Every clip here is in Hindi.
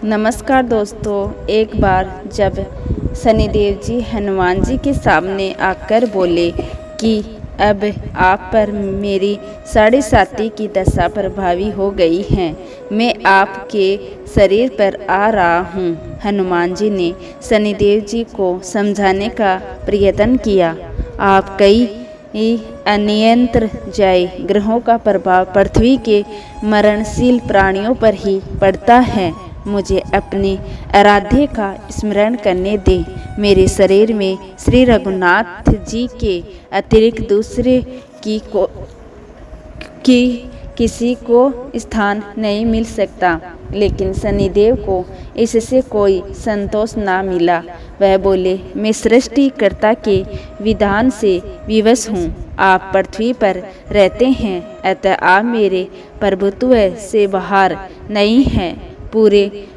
नमस्कार दोस्तों। एक बार जब शनिदेव जी हनुमान जी के सामने आकर बोले कि अब आप पर मेरी 7.5 की दशा प्रभावी हो गई है, मैं आपके शरीर पर आ रहा हूँ। हनुमान जी ने शनिदेव जी को समझाने का प्रयत्न किया। आप कई अनियंत्र जय ग्रहों का प्रभाव पृथ्वी के मरणशील प्राणियों पर ही पड़ता है। मुझे अपने आराध्य का स्मरण करने दे। मेरे शरीर में श्री रघुनाथ जी के अतिरिक्त दूसरे किसी को स्थान नहीं मिल सकता। लेकिन शनिदेव को इससे कोई संतोष ना मिला। वह बोले, मैं सृष्टिकर्ता के विधान से विवश हूँ। आप पृथ्वी पर रहते हैं, अतः आप मेरे प्रभुत्व से बाहर नहीं हैं। पूरे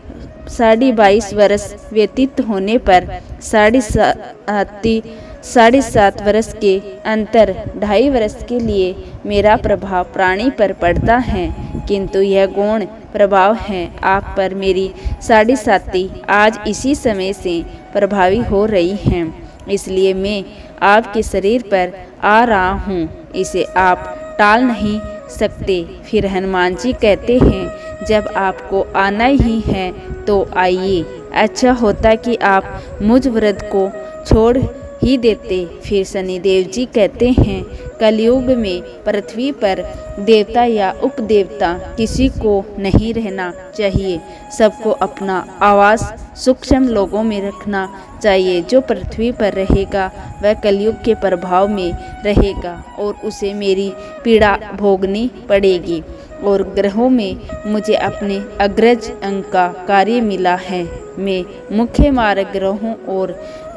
22.5 वर्ष व्यतीत होने पर 7.5 वर्ष के अंतर 2.5 वर्ष के लिए मेरा प्रभाव प्राणी पर पड़ता है, किंतु यह गौण प्रभाव है। आप पर मेरी 7.5 आज इसी समय से प्रभावी हो रही है, इसलिए मैं आपके शरीर पर आ रहा हूँ। इसे आप टाल नहीं सकते। फिर हनुमान जी कहते हैं, जब आपको आना ही है तो आइए। अच्छा होता कि आप मुझ व्रत को छोड़ ही देते। फिर शनिदेव जी कहते हैं, कलयुग में पृथ्वी पर देवता या उपदेवता किसी को नहीं रहना चाहिए। सबको अपना आवास सूक्ष्म लोगों में रखना चाहिए। जो पृथ्वी पर रहेगा वह कलयुग के प्रभाव में रहेगा और उसे मेरी पीड़ा भोगनी पड़ेगी। और ग्रहों में मुझे अपने अग्रज अंक का कार्य मिला है। मैं मुख्य मार्ग ग्रहों और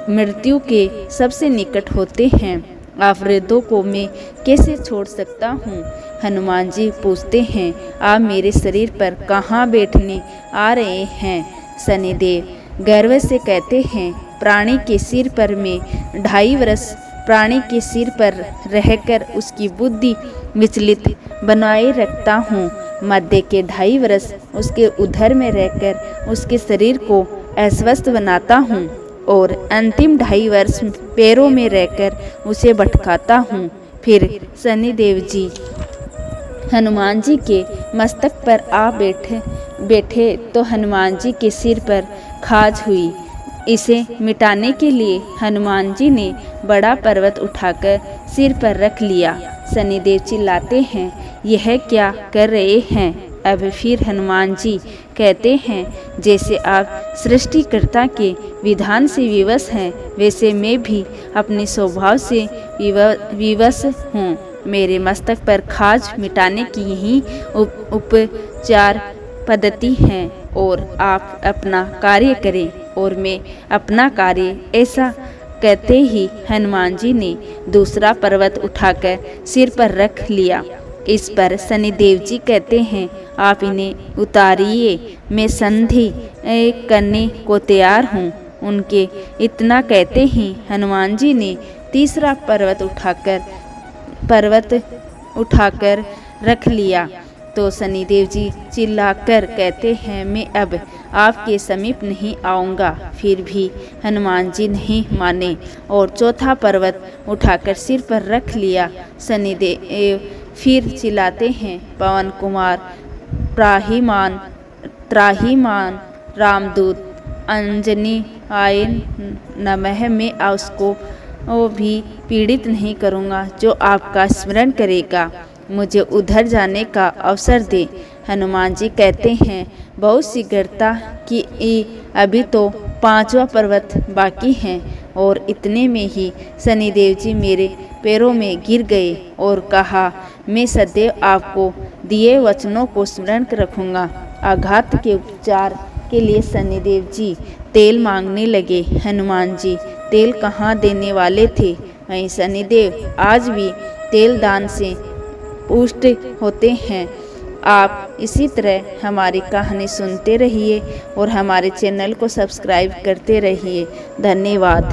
मृत्यु के सबसे निकट होते हैं। आप वृद्धों को मैं कैसे छोड़ सकता हूँ? हनुमान जी पूछते हैं, आप मेरे शरीर पर कहाँ बैठने आ रहे हैं? शनिदेव गर्व से कहते हैं, प्राणी के सिर पर मैं 2.5 वर्ष प्राणी के सिर पर रहकर उसकी बुद्धि विचलित बनाए रखता हूँ। मध्य के 2.5 वर्ष उसके उदर में रहकर उसके शरीर को अस्वस्थ बनाता हूँ और अंतिम 2.5 वर्ष पैरों में रहकर उसे भटकाता हूँ। फिर शनिदेव जी हनुमान जी के मस्तक पर आ बैठे तो हनुमान जी के सिर पर खाज हुई। इसे मिटाने के लिए हनुमान जी ने बड़ा पर्वत उठाकर सिर पर रख लिया। शनिदेव चिल्लाते हैं, यह क्या कर रहे हैं? अब फिर हनुमान जी कहते हैं, जैसे आप सृष्टिकर्ता के विधान से विवश हैं, वैसे मैं भी अपने स्वभाव से विवश हूँ। मेरे मस्तक पर खाज मिटाने की यही उपचार पद्धति है और आप अपना कार्य करें और मैं अपना कार्य। ऐसा कहते ही हनुमान जी ने दूसरा पर्वत उठाकर सिर पर रख लिया। इस पर शनिदेव जी कहते हैं, आप इन्हें उतारिए, मैं संधि करने को तैयार हूँ। उनके इतना कहते ही हनुमान जी ने तीसरा पर्वत उठाकर रख लिया। तो शनिदेव जी चिल्लाकर कहते हैं, मैं अब आपके समीप नहीं आऊँगा। फिर भी हनुमान जी नहीं माने और चौथा पर्वत उठाकर सिर पर रख लिया। शनिदेव फिर चिल्लाते हैं, पवन कुमार त्राहिमाम रामदूत अंजनी आय नमः। मैं उसको भी पीड़ित नहीं करूँगा जो आपका स्मरण करेगा। मुझे उधर जाने का अवसर दे। हनुमान जी कहते हैं, बहुत शीघ्रता कि अभी तो 5वां पर्वत बाकी है। और इतने में ही शनिदेव जी मेरे पैरों में गिर गए और कहा, मैं सदैव आपको दिए वचनों को स्मरण रखूँगा। आघात के उपचार के लिए शनिदेव जी तेल मांगने लगे। हनुमान जी तेल कहाँ देने वाले थे? वहीं शनिदेव आज भी तेल दान से पुष्ट होते हैं। आप इसी तरह हमारी कहानी सुनते रहिए और हमारे चैनल को सब्सक्राइब करते रहिए। धन्यवाद।